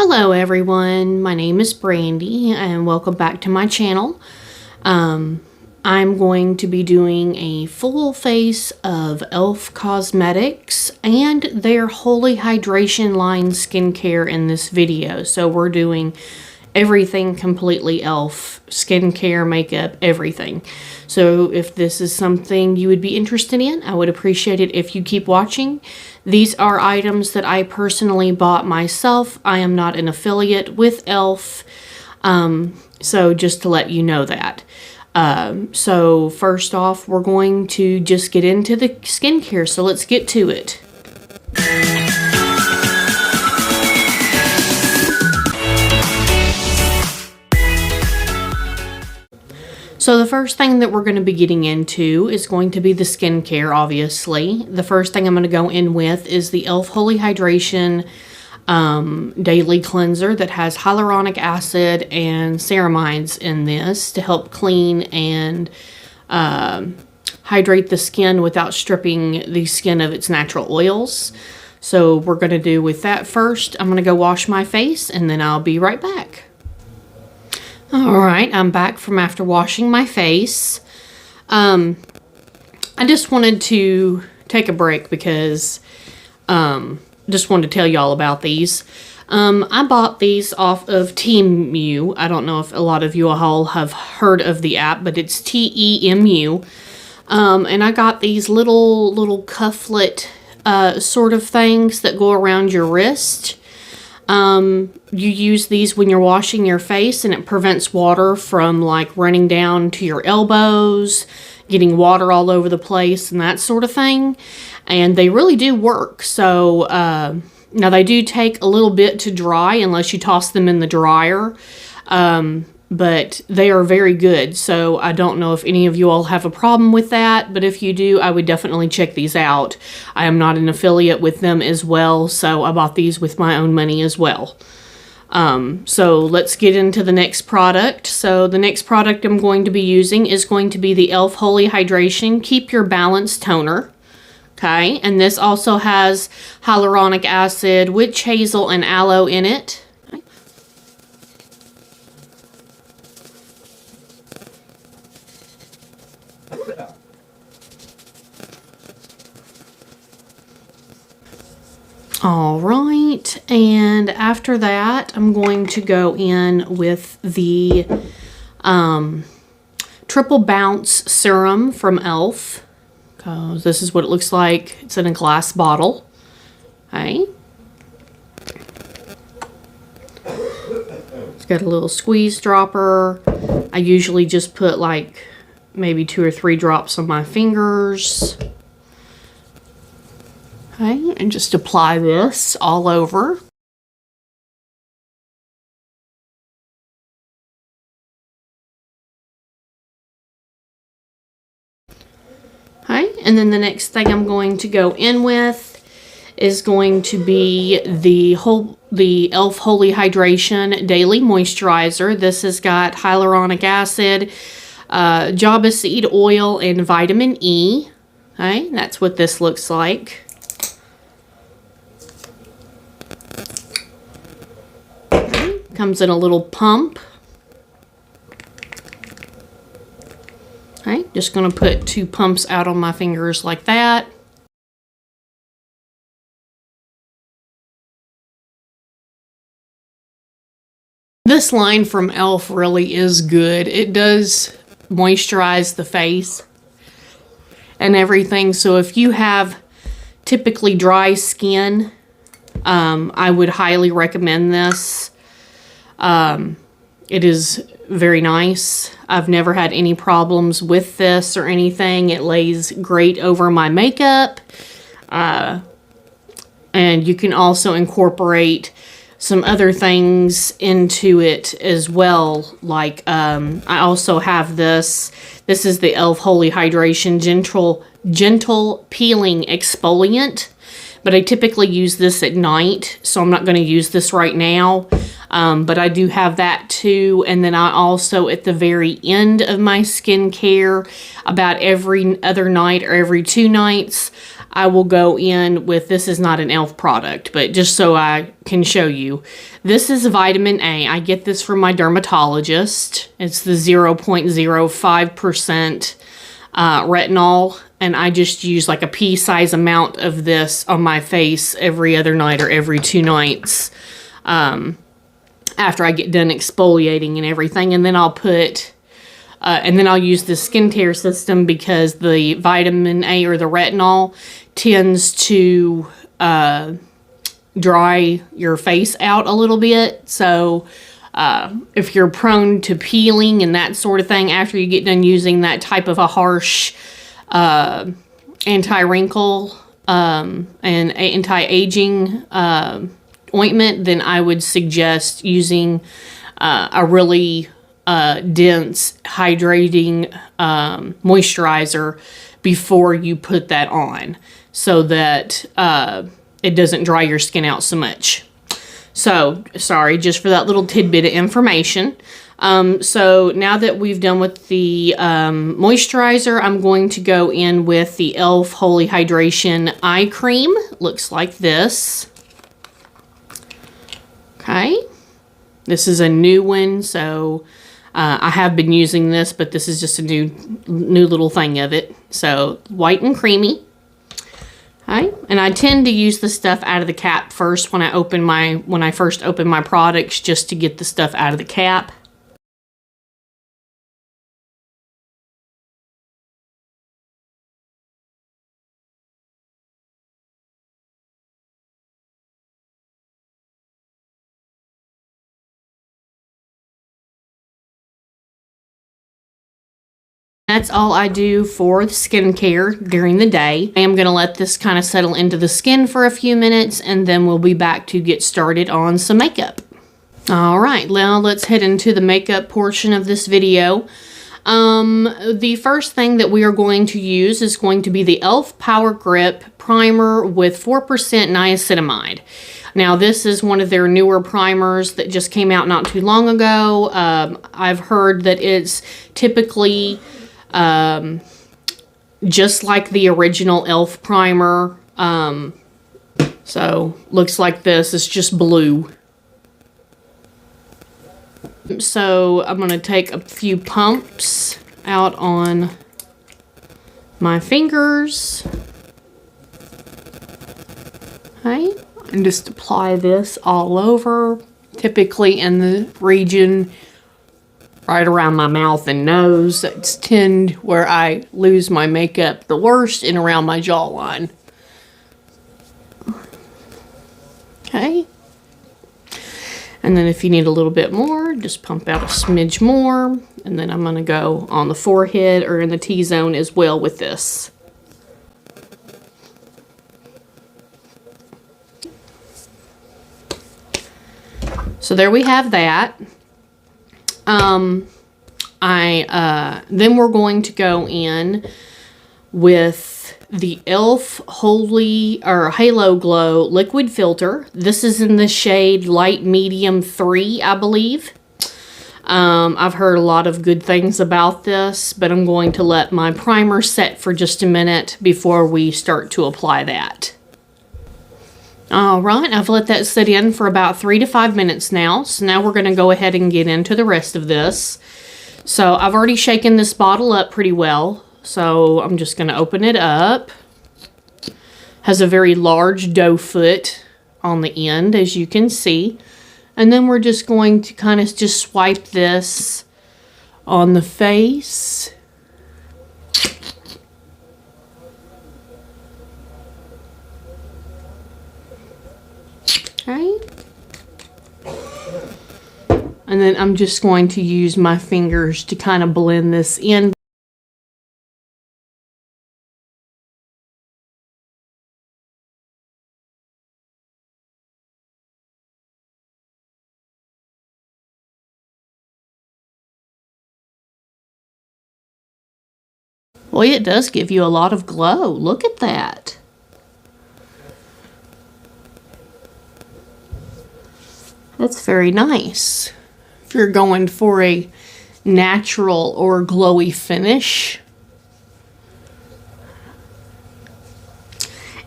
Hello everyone, my name is Brandy and welcome back to my channel. I'm going to be doing a full face of E.L.F Cosmetics and their Holy Hydration line skincare in this video. So we're doing everything completely E.L.F, skincare, makeup, everything. So if this is something you would be interested in, I would appreciate it if you keep watching. These are items that I personally bought myself. I am not an affiliate with E.L.F, so just to let you know that. So first off, we're going to just get into the skincare, so let's get to it. So the first thing that we're going to be getting into is going to be the skincare, obviously. The first thing I'm going to go in with is the E.L.F Holy Hydration Daily Cleanser that has hyaluronic acid and ceramides in this to help clean and hydrate the skin without stripping the skin of its natural oils. So we're going to do with that first. I'm going to go wash my face and then I'll be right back. Alright, I'm back from after washing my face. I just wanted to take a break because just wanted to tell y'all about these. I bought these off of Temu. I don't know if a lot of you all have heard of the app, but it's Temu. And I got these little cufflet sort of things that go around your wrist. You use these when you're washing your face and it prevents water from like running down to your elbows, getting water all over the place and that sort of thing. And they really do work. So, now they do take a little bit to dry unless you toss them in the dryer. But they are very good. So I don't know if any of you all have a problem with that, but if you do, I would definitely check these out. I am not an affiliate with them as well, so I bought these with my own money as well. So let's get into the next product. So the next product I'm going to be using is going to be the E.L.F Holy Hydration Keep Your Balance Toner. Okay, and this also has hyaluronic acid, witch hazel, and aloe in it. All right, and after that, I'm going to go in with the Triple Bounce Serum from E.L.F. Because this is what it looks like. It's in a glass bottle. Okay. It's got a little squeeze dropper. I usually just put like maybe 2 or 3 drops on my fingers. Okay, and just apply this all over. Okay, and then the next thing I'm going to go in with is going to be the E.L.F Holy Hydration Daily Moisturizer. This has got hyaluronic acid, jojoba seed oil, and vitamin E. Okay, that's what this looks like. Comes in a little pump. Okay, just going to put 2 pumps out on my fingers like that. This line from E.L.F really is good. It does moisturize the face and everything. So if you have typically dry skin, I would highly recommend this. It is very nice. I've never had any problems with this or anything. It lays great over my makeup. And you can also incorporate some other things into it as well. Like, I also have this. This is the E.L.F Holy Hydration Gentle Peeling Exfoliant. But I typically use this at night, so I'm not going to use this right now. But I do have that too. And then I also, at the very end of my skincare, about every other night or every 2 nights, I will go in with, this is not an e.l.f. product, but just so I can show you. This is vitamin A. I get this from my dermatologist. It's the 0.05% retinol, and I just use like a pea-size amount of this on my face every other night or every 2 nights after I get done exfoliating and everything. And then I'll put... and then I'll use the skincare system because the vitamin A or the retinol tends to dry your face out a little bit. So if you're prone to peeling and that sort of thing after you get done using that type of a harsh anti-wrinkle and anti-aging ointment, then I would suggest using a really... dense hydrating moisturizer before you put that on, so that it doesn't dry your skin out so much. So, sorry, just for that little tidbit of information. So now that we've done with the moisturizer, I'm going to go in with the e.l.f. Holy Hydration Eye Cream. Looks like this. Okay. This is a new one, so... I have been using this, but this is just a new little thing of it. So, white and creamy. Okay. And I tend to use the stuff out of the cap first when I first open my products, just to get the stuff out of the cap. That's all I do for the skincare during the day. I am going to let this kind of settle into the skin for a few minutes, and then we'll be back to get started on some makeup. Alright, now let's head into the makeup portion of this video. The first thing that we are going to use is going to be the e.l.f. Power Grip Primer with 4% niacinamide. Now, this is one of their newer primers that just came out not too long ago. I've heard that it's typically... just like the original e.l.f. primer. So looks like this. It's just blue. So I'm going to take a few pumps out on my fingers. Okay. And just apply this all over. Typically in the region right around my mouth and nose. It's tend where I lose my makeup the worst, and around my jawline. Okay. And then if you need a little bit more, just pump out a smidge more. And then I'm going to go on the forehead or in the T-zone as well with this. So there we have that. Then we're going to go in with the e.l.f. Halo Glow Liquid Filter. This is in the shade Light Medium 3, I believe. I've heard a lot of good things about this, but I'm going to let my primer set for just a minute before we start to apply that. Alright, I've let that sit in for about 3 to 5 minutes now. So now we're going to go ahead and get into the rest of this. So I've already shaken this bottle up pretty well. So I'm just going to open it up. Has a very large doe foot on the end, as you can see. And then we're just going to kind of just swipe this on the face. Okay. And then I'm just going to use my fingers to kind of blend this in. Boy, it does give you a lot of glow. Look at that. That's very nice. If you're going for a natural or glowy finish.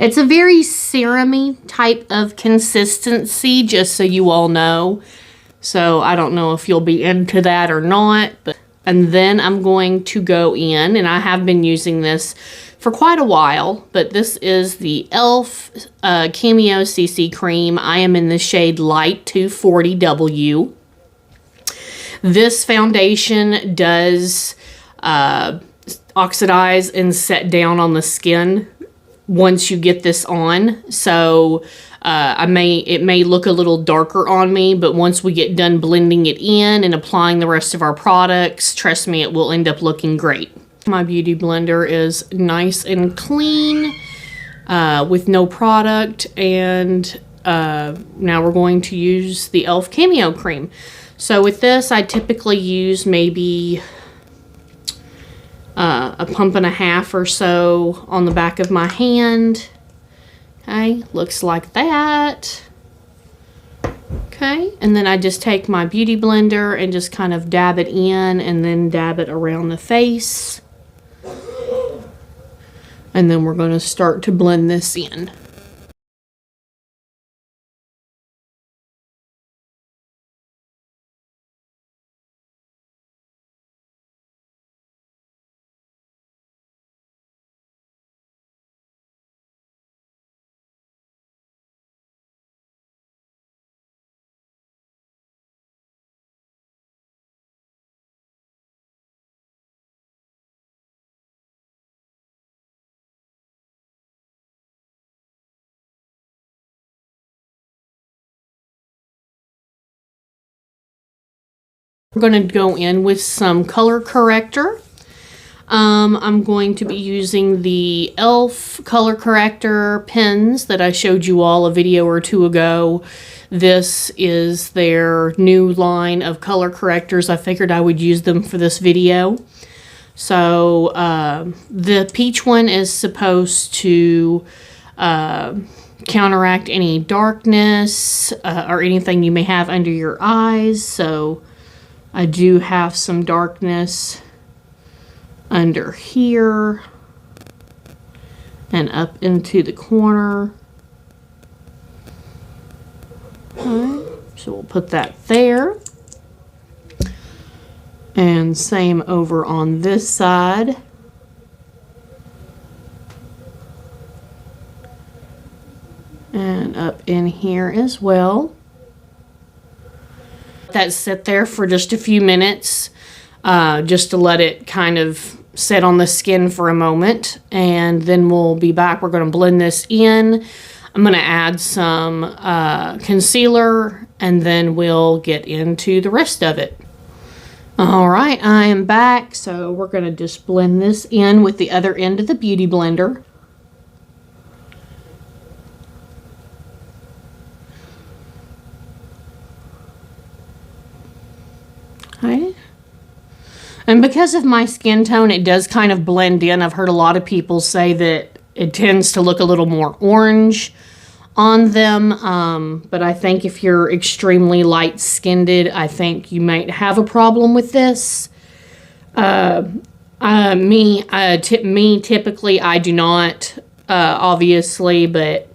It's a very serum-y type of consistency, just so you all know. So I don't know if you'll be into that or not. And then I'm going to go in, and I have been using this for quite a while, but this is the e.l.f. Cameo CC Cream. I am in the shade Light 240W. This foundation does oxidize and set down on the skin once you get this on. So it may look a little darker on me, but once we get done blending it in and applying the rest of our products, trust me, it will end up looking great. My beauty blender is nice and clean with no product, and now we're going to use the e.l.f. Cameo Cream. So with this, I typically use maybe a pump and a half or so on the back of my hand. Okay, looks like that. Okay, and then I just take my beauty blender and just kind of dab it in and then dab it around the face. And then we're going to start to blend this in. We're going to go in with some color corrector. I'm going to be using the e.l.f. color corrector pens that I showed you all a video or two ago. This is their new line of color correctors. I figured I would use them for this video. So the peach one is supposed to counteract any darkness or anything you may have under your eyes. So I do have some darkness under here and up into the corner. Okay, so we'll put that there. And same over on this side. And up in here as well. That sit there for just a few minutes, just to let it kind of set on the skin for a moment, and then we'll be back. We're going to blend this in. I'm going to add some concealer, and then we'll get into the rest of it. All right, I am back, so we're going to just blend this in with the other end of the beauty blender. Okay. And because of my skin tone, it does kind of blend in. I've heard a lot of people say that it tends to look a little more orange on them. But I think if you're extremely light-skinned, I think you might have a problem with this. Typically, I do not, obviously, but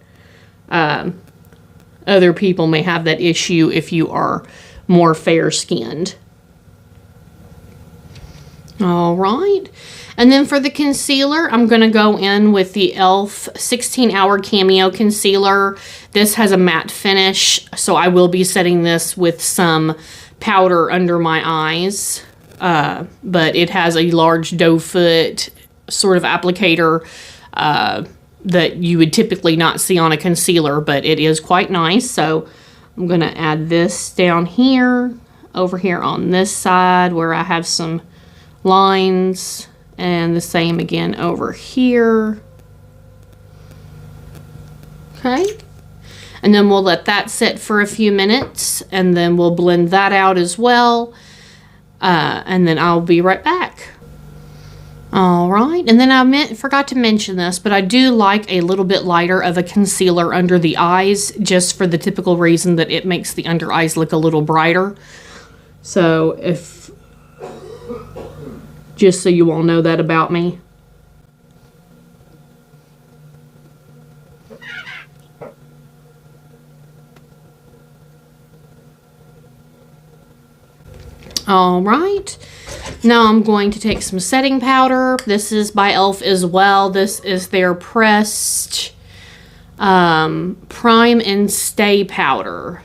other people may have that issue if you are more fair-skinned. All right, and then for the concealer, I'm going to go in with the e.l.f. 16-Hour Cameo Concealer. This has a matte finish, so I will be setting this with some powder under my eyes. But it has a large doe foot sort of applicator that you would typically not see on a concealer, but it is quite nice. So I'm going to add this down here, over here on this side where I have some lines, and the same again over here. Okay, and then we'll let that sit for a few minutes, and then we'll blend that out as well, and then I'll be right back. All right, and then I forgot to mention this, but I do like a little bit lighter of a concealer under the eyes, just for the typical reason that it makes the under eyes look a little brighter. So just so you all know that about me. All right. Now I'm going to take some setting powder. This is by e.l.f. as well. This is their pressed prime and stay powder.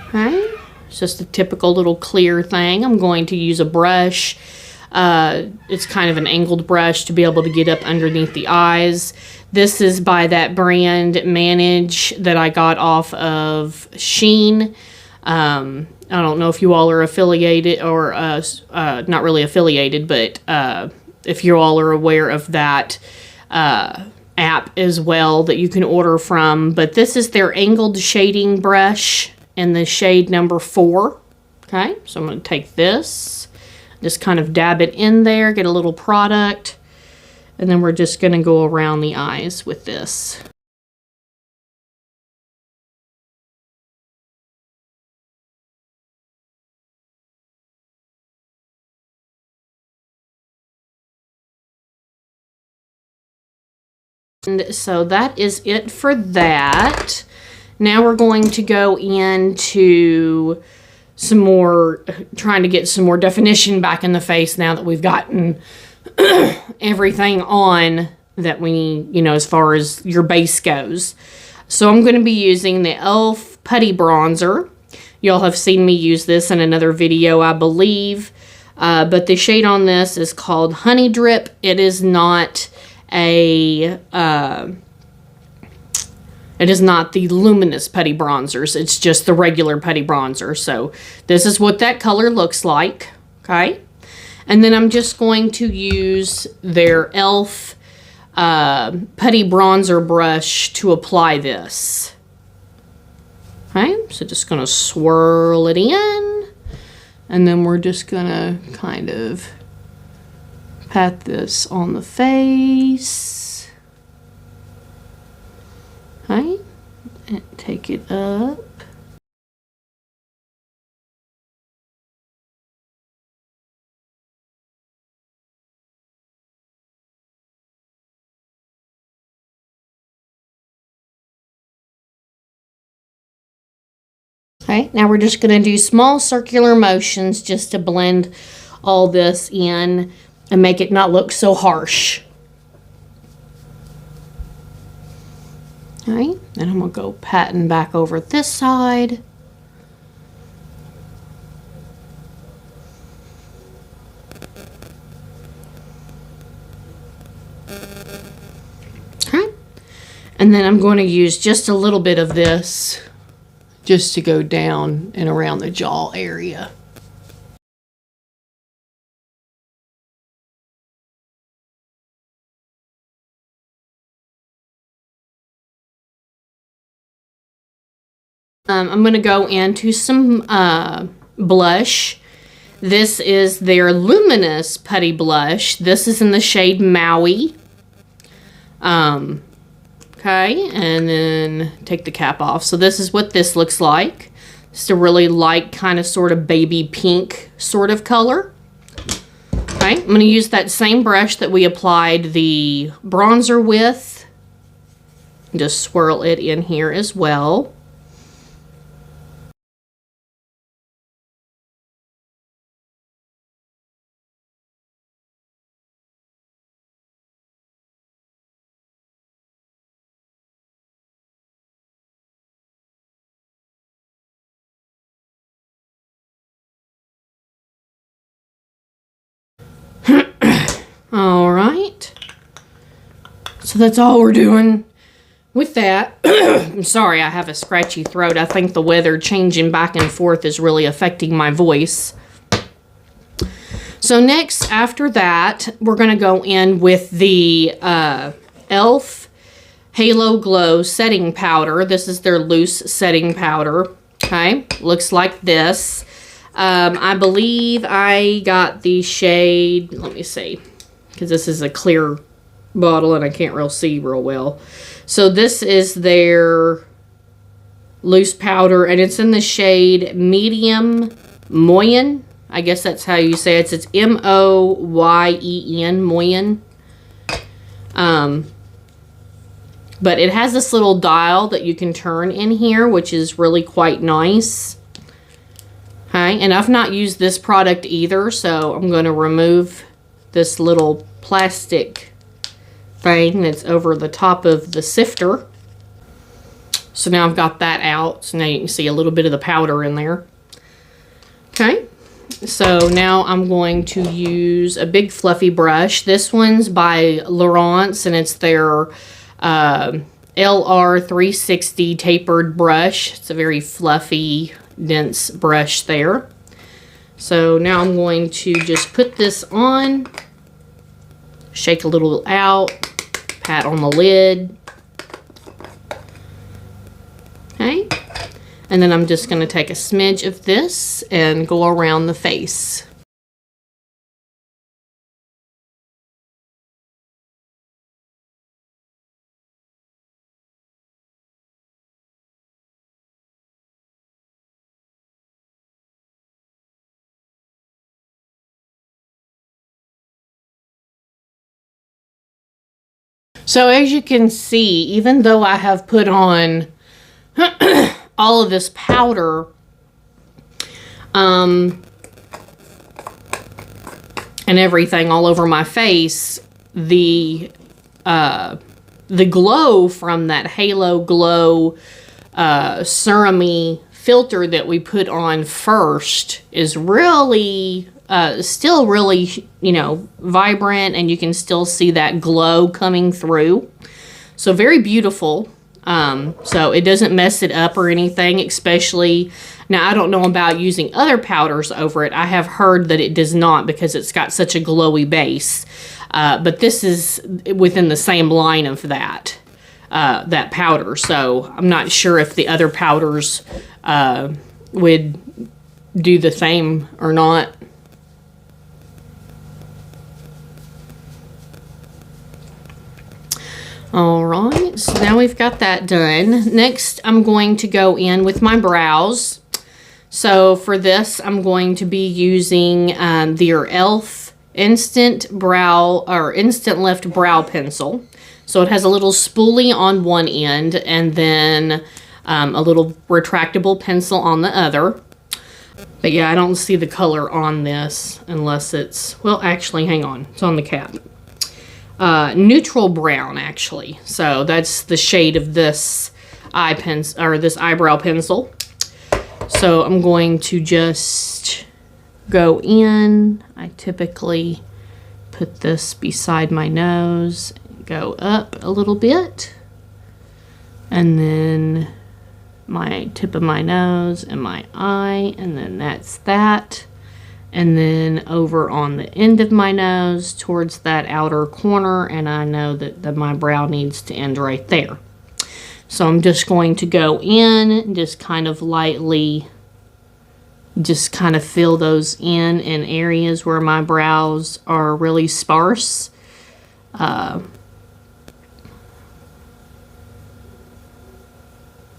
Okay. It's just a typical little clear thing. I'm going to use a brush. It's kind of an angled brush to be able to get up underneath the eyes. This is by that brand Manage that I got off of Shein. I don't know if you all are affiliated or not really affiliated, but if you all are aware of that app as well that you can order from. But this is their angled shading brush in the shade number 4. Okay, so I'm going to take this, just kind of dab it in there, get a little product, and then we're just going to go around the eyes with this. And so that is it for that. Now we're going to go into some more, trying to get some more definition back in the face now that we've gotten everything on that we need, you know, as far as your base goes. So I'm going to be using the e.l.f. Putty Bronzer. Y'all have seen me use this in another video, I believe. But the shade on this is called Honey Drip. It is not it is not the Luminous Putty Bronzers. It's just the regular Putty Bronzer. So this is what that color looks like. Okay. And then I'm just going to use their e.l.f. Putty Bronzer brush to apply this. Okay. So just going to swirl it in. And then we're just going to kind of pat this on the face. Okay, and take it up. Okay, now we're just going to do small circular motions just to blend all this in and make it not look so harsh. Okay, then I'm going to go patting back over this side. Okay, and then I'm going to use just a little bit of this just to go down and around the jaw area. I'm going to go into some blush. This is their Luminous Putty Blush. This is in the shade Maui. Okay, and then take the cap off. So this is what this looks like. Just a really light kind of sort of baby pink sort of color. Okay, I'm going to use that same brush that we applied the bronzer with. Just swirl it in here as well. All right, so that's all we're doing with that. I'm sorry, I have a scratchy throat. I think the weather changing back and forth is really affecting my voice. So next, after that, we're going to go in with the e.l.f. Halo Glow Setting Powder. This is their loose setting powder. Okay, looks like this. I believe I got the shade, let me see, because this is a clear bottle and I can't really see real well. So this is their loose powder and it's in the shade Medium Moyen. I guess that's how you say it. It's M-O-Y-E-N, Moyen. But it has this little dial that you can turn in here, which is really quite nice. Okay, and I've not used this product either, so I'm going to remove this little plastic thing that's over the top of the sifter. So now I've got that out. So now you can see a little bit of the powder in there. Okay, so now I'm going to use a big fluffy brush. This one's by Laurence, and it's their LR360 tapered brush. It's a very fluffy, dense brush there. So now I'm going to just put this on, shake a little out, pat on the lid. Okay, and then I'm just going to take a smidge of this and go around the face. So as you can see, even though I have put on all of this powder, and everything all over my face, the glow from that Halo Glow serum-y filter that we put on first is really still really, you know, vibrant, and you can still see that glow coming through. So very beautiful. So it doesn't mess it up or anything, especially now. I don't know about using other powders over it. I have heard that it does not because it's got such a glowy base. But this is within the same line of that powder. So I'm not sure if the other powders would do the same or not. All right, so now we've got that done. Next, I'm going to go in with my brows. So for this, I'm going to be using their E.L.F. Instant Lift Brow Pencil. So it has a little spoolie on one end and then a little retractable pencil on the other. But yeah, I don't see the color on this unless it's, well, actually, hang on, it's on the cap. Neutral brown, actually. So that's the shade of this this eyebrow pencil. So I'm going to just go in. I typically put this beside my nose, go up a little bit, and then my tip of my nose and my eye, and then that's that. And then over on the end of my nose towards that outer corner, and I know that my brow needs to end right there. So I'm just going to go in and just kind of lightly just kind of fill those in areas where my brows are really sparse. And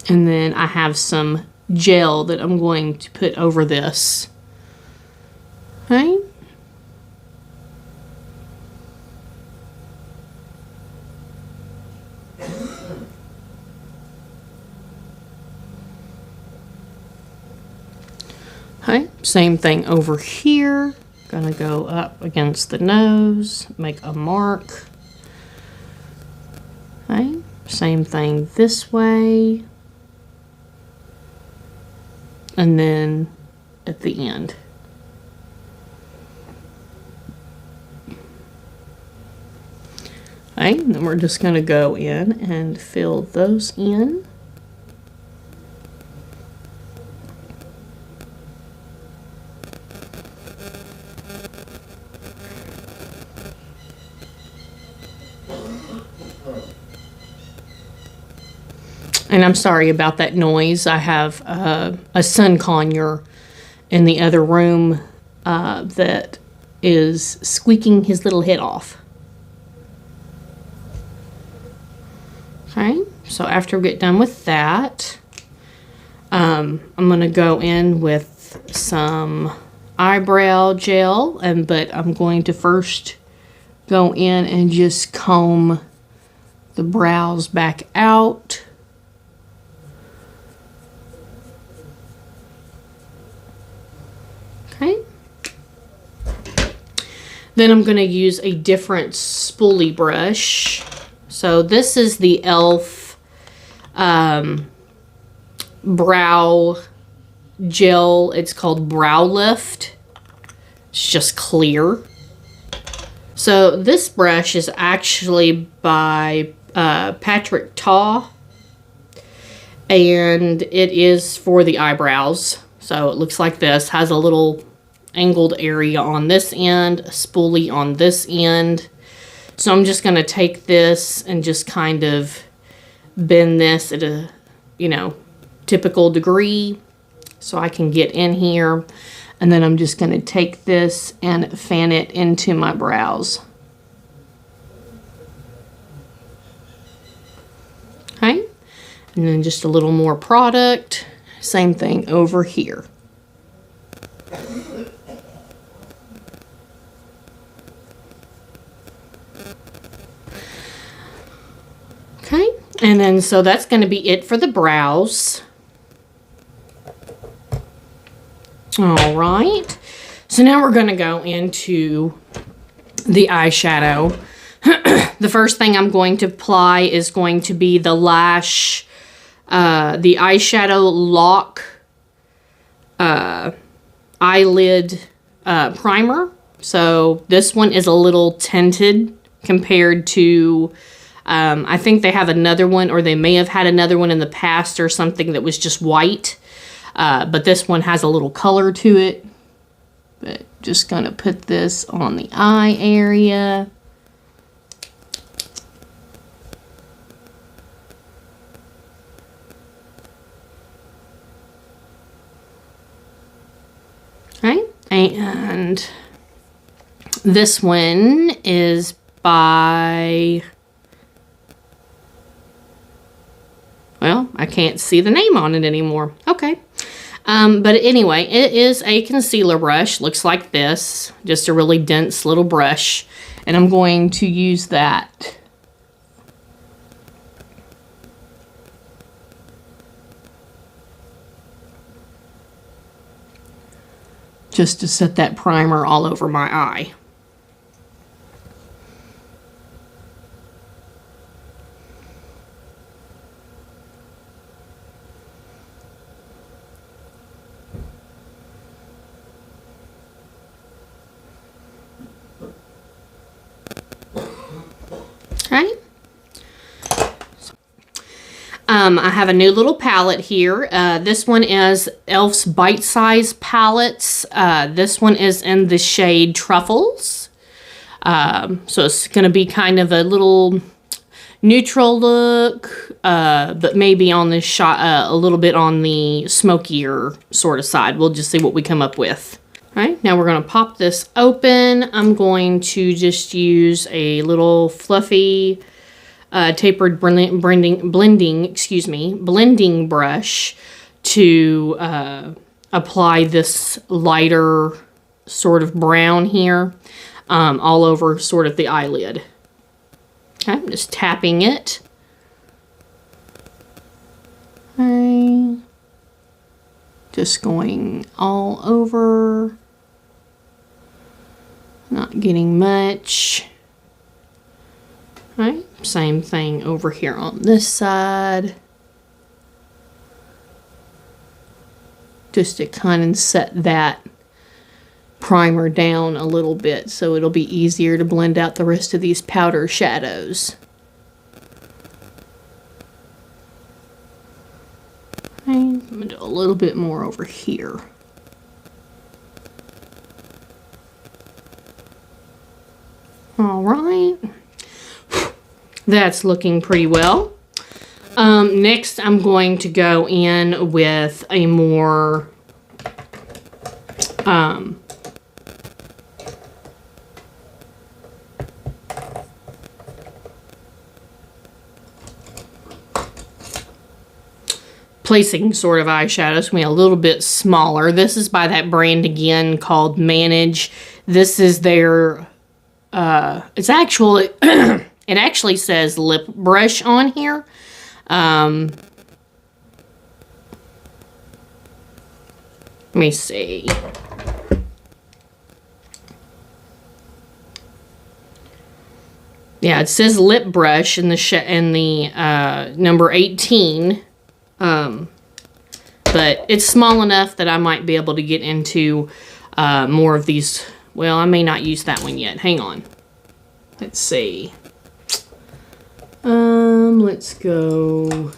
then I have some gel that I'm going to put over this. Okay. Okay, same thing over here. Gonna go up against the nose, make a mark. Okay, same thing this way. And then at the end. Okay, then we're just going to go in and fill those in. And I'm sorry about that noise. I have a sun conure in the other room that is squeaking his little head off. Okay, so after we get done with that, I'm going to go in with some eyebrow gel, but I'm going to first go in and just comb the brows back out. Then I'm going to use a different spoolie brush. So this is the e.l.f. brow gel. It's called Brow Lift. It's just clear. So this brush is actually by Patrick Ta, and it is for the eyebrows. So it looks like this. Has a little angled area on this end, a spoolie on this end. So I'm just going to take this and just kind of bend this at a, you know, typical degree so I can get in here. And then I'm just going to take this and fan it into my brows. Okay. And then just a little more product. Same thing over here. Okay, and then so that's going to be it for the brows. All right, so now we're going to go into the eyeshadow. The first thing I'm going to apply is going to be the the Eyeshadow Lock Eyelid Primer. So this one is a little tinted compared to, I think they have another one, or they may have had another one in the past or something that was just white. But this one has a little color to it. But just gonna put this on the eye area. Okay, and this one is by, well, I can't see the name on it anymore. Okay. But anyway, it is a concealer brush. Looks like this. Just a really dense little brush. And I'm going to use that. Just to set that primer all over my eye. Okay. I have a new little palette here. This one is e.l.f.'s Bite Size Palettes. This one is in the shade Truffles. So it's going to be kind of a little neutral look, but maybe on the shot a little bit on the smokier sort of side. We'll just see what we come up with. All right, now we're going to pop this open. I'm going to just use a little fluffy tapered blending brush to apply this lighter sort of brown here all over sort of the eyelid. Okay, I'm just tapping it. Okay. Just going all over. Not getting much. All right, same thing over here on this side. Just to kind of set that primer down a little bit so it'll be easier to blend out the rest of these powder shadows. Okay, I'm gonna do a little bit more over here. All right, that's looking pretty well. Next, I'm going to go in with a more placing sort of eyeshadow. It's going to be a little bit smaller. This is by that brand again called Manage. This is their it's actually it actually says lip brush on here. Let me see. Yeah, it says lip brush in the number 18. But it's small enough that I might be able to get into more of these. Well, I may not use that one yet. Hang on. Let's see. Let's go.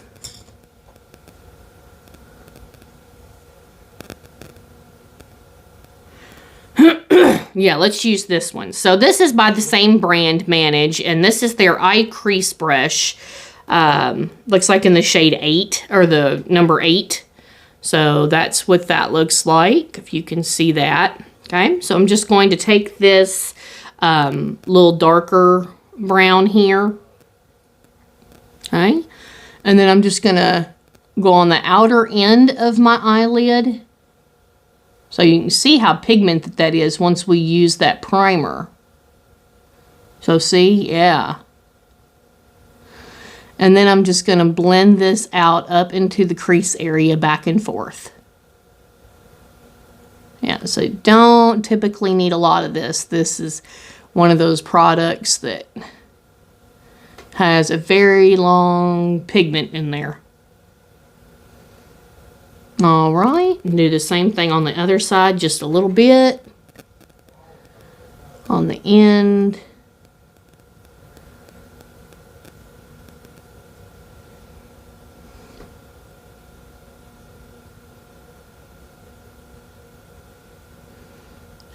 Yeah, let's use this one. So this is by the same brand, Manage, and this is their eye crease brush. Looks like in the shade 8, or the number 8. So that's what that looks like, if you can see that. Okay, so I'm just going to take this little darker brown here. Okay, and then I'm just going to go on the outer end of my eyelid. So you can see how pigmented that is once we use that primer. So see, yeah. And then I'm just going to blend this out up into the crease area back and forth. Yeah, so you don't typically need a lot of this. This is one of those products that has a very long pigment in there. All right, do the same thing on the other side, just a little bit on the end.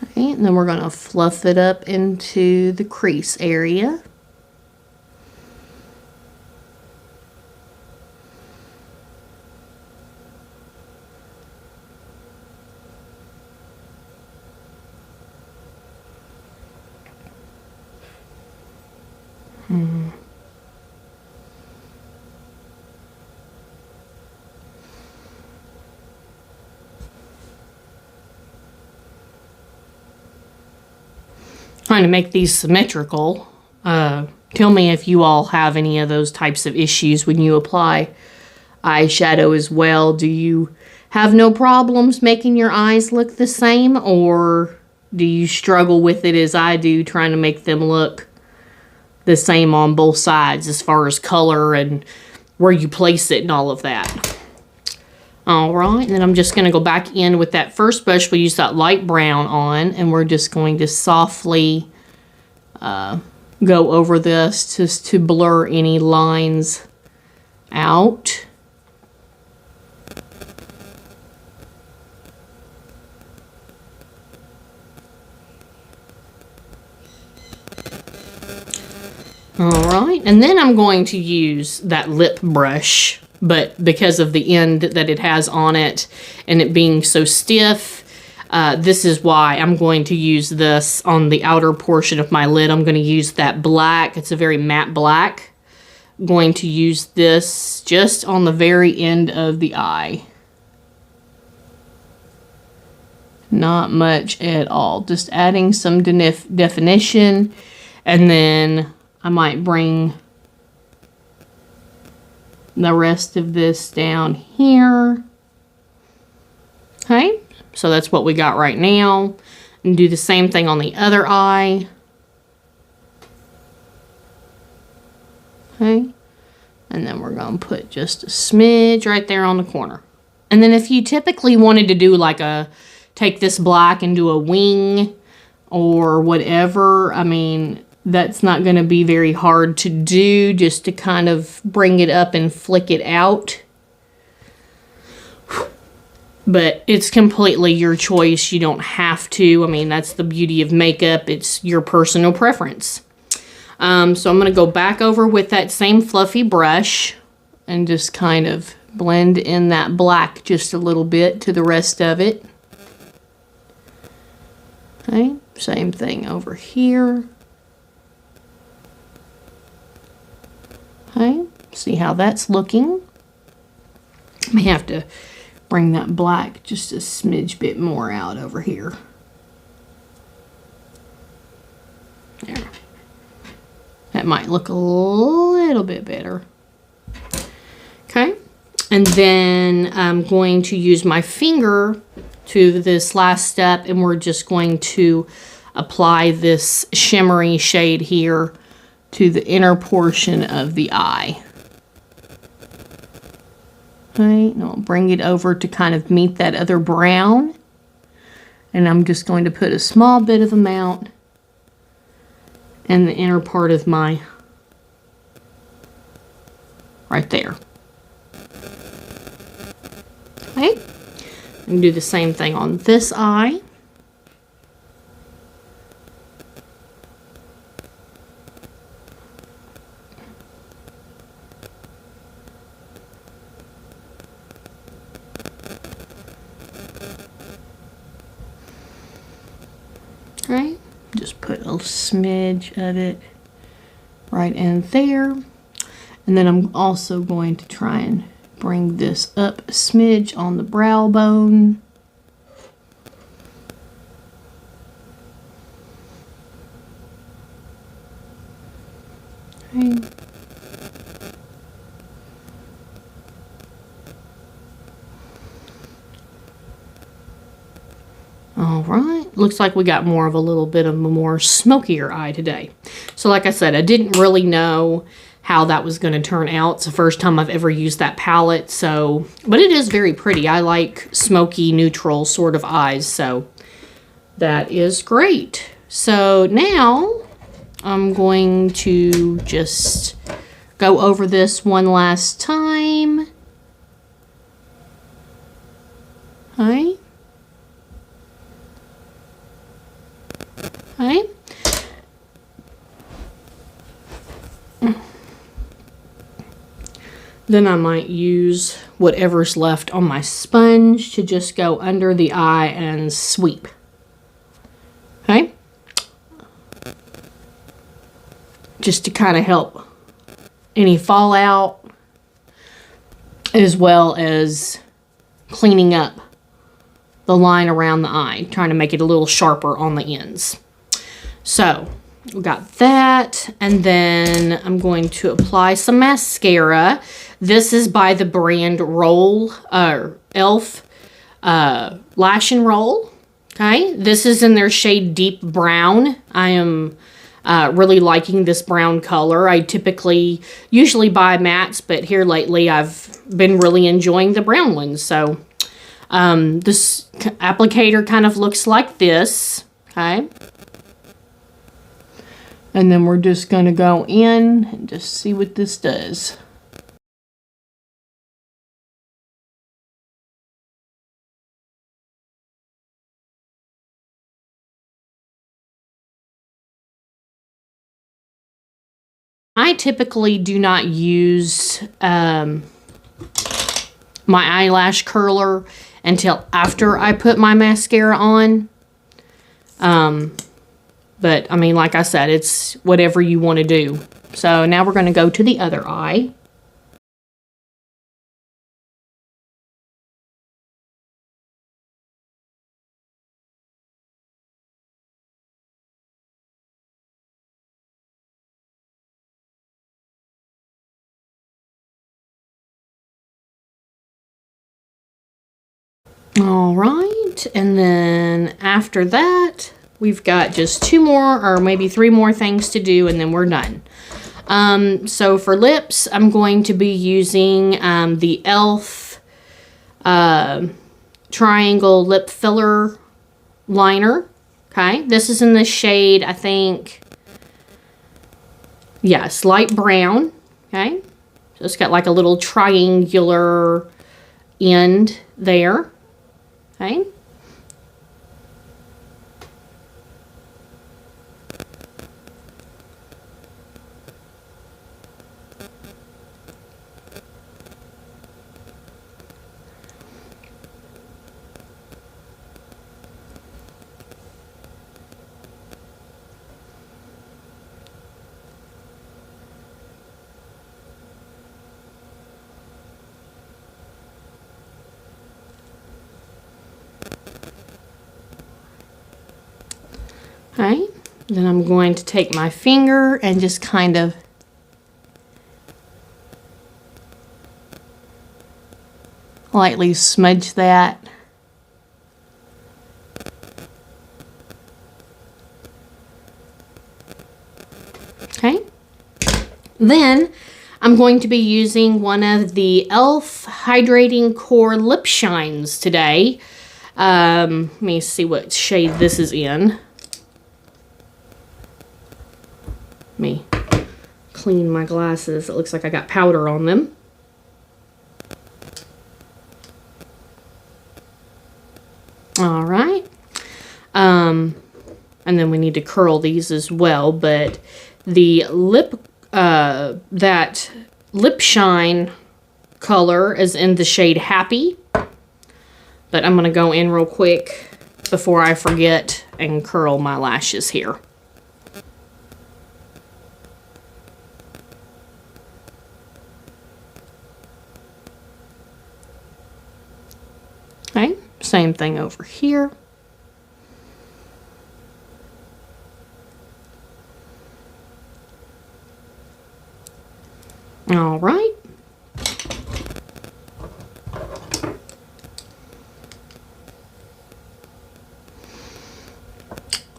Okay, and then we're going to fluff it up into the crease area. Trying to make these symmetrical. Tell me if you all have any of those types of issues when you apply eyeshadow as well. Do you have no problems making your eyes look the same, or do you struggle with it as I do, trying to make them look the same on both sides as far as color and where you place it and all of that? All right, and then I'm just going to go back in with that first brush. We use that light brown on, and we're just going to softly go over this just to blur any lines out. All right, and then I'm going to use that lip brush, but because of the end that it has on it and it being so stiff, this is why I'm going to use this on the outer portion of my lid. I'm going to use that black. It's a very matte black. I'm going to use this just on the very end of the eye. Not much at all. Just adding some definition, and then I might bring the rest of this down here. Okay, so that's what we got right now. And do the same thing on the other eye. Okay, and then we're going to put just a smidge right there on the corner. And then if you typically wanted to do like take this black and do a wing or whatever, I mean, that's not going to be very hard to do, just to kind of bring it up and flick it out. But it's completely your choice. You don't have to. I mean, that's the beauty of makeup. It's your personal preference. So I'm going to go back over with that same fluffy brush and just kind of blend in that black just a little bit to the rest of it. Okay, same thing over here. Okay, see how that's looking. May have to bring that black just a smidge bit more out over here. There. That might look a little bit better. Okay, and then I'm going to use my finger to this last step, and we're just going to apply this shimmery shade here to the inner portion of the eye. Okay, and I'll bring it over to kind of meet that other brown. And I'm just going to put a small bit of amount in the inner part of my, right there. Okay, and do the same thing on this eye. Right, just put a smidge of it right in there. And then I'm also going to try and bring this up a smidge on the brow bone. Okay. All right, looks like we got more of a little bit of a more smokier eye today. So like I said, I didn't really know how that was going to turn out. It's the first time I've ever used that palette, so, but it is very pretty. I like smoky, neutral sort of eyes, so that is great. So now I'm going to just go over this one last time. Okay. Okay. Then I might use whatever's left on my sponge to just go under the eye and sweep. Okay? Just to kind of help any fallout, as well as cleaning up the line around the eye, trying to make it a little sharper on the ends. So we got that, and then I'm going to apply some mascara. This is by the brand E.L.F Lash-N-Roll. Okay, this is in their shade Deep Brown. I am really liking this brown color. I usually buy mattes, but here lately I've been really enjoying the brown ones. So this applicator kind of looks like this. Okay. And then we're just going to go in and just see what this does. I typically do not use my eyelash curler until after I put my mascara on. But, I mean, like I said, it's whatever you want to do. So now we're going to go to the other eye. All right, and then after that, we've got just 2 more or maybe 3 more things to do, and then we're done. So for lips, I'm going to be using the E.L.F. Triangle Lip Filler Liner. Okay, this is in the shade, I think, yes, light brown. Okay, so it's got like a little triangular end there. Okay. Okay, then I'm going to take my finger and just kind of lightly smudge that. Okay, Then I'm going to be using one of the e.l.f. Hydrating Core Lip Shines today. Let me see what shade this is in. Let me clean my glasses. It looks like I got powder on them. All right. And then we need to curl these as well, but the that lip shine color is in the shade Happy. But I'm going to go in real quick before I forget and curl my lashes here. Okay, same thing over here. All right.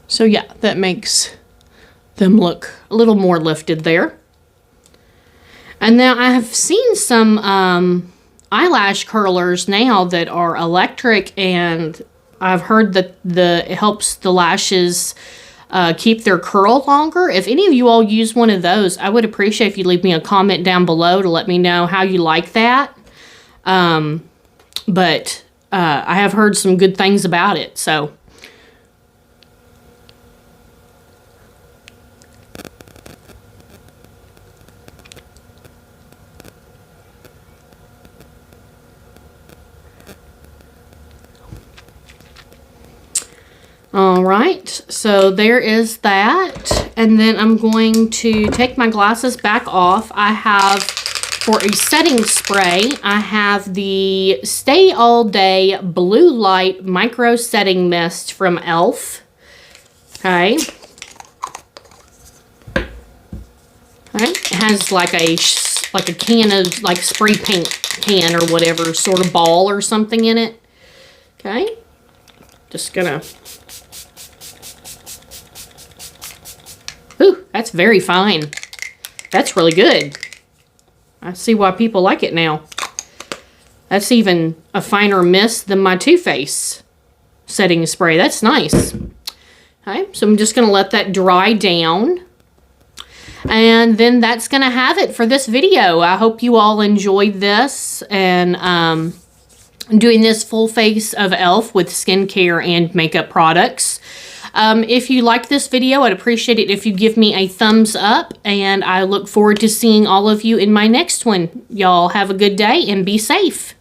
So yeah, that makes them look a little more lifted there. And now I have seen some eyelash curlers now that are electric, and I've heard that it helps the lashes keep their curl longer. If any of you all use one of those, I would appreciate if you leave me a comment down below to let me know how you like that. But I have heard some good things about it, so. All right, so there is that. And then I'm going to take my glasses back off. I have, for a setting spray, I have the Stay All Day Blue Light Micro Setting Mist from e.l.f. Okay. Okay. It has like a can of like spray paint can or whatever, sort of ball or something in it. Okay. Just gonna. Ooh, that's very fine. That's really good. I see why people like it now. That's even a finer mist than my Too Faced setting spray. That's nice. Okay, so I'm just going to let that dry down. And then that's going to have it for this video. I hope you all enjoyed this. And I'm doing this full face of e.l.f. with skincare and makeup products. If you like this video, I'd appreciate it if you give me a thumbs up, and I look forward to seeing all of you in my next one. Y'all have a good day and be safe.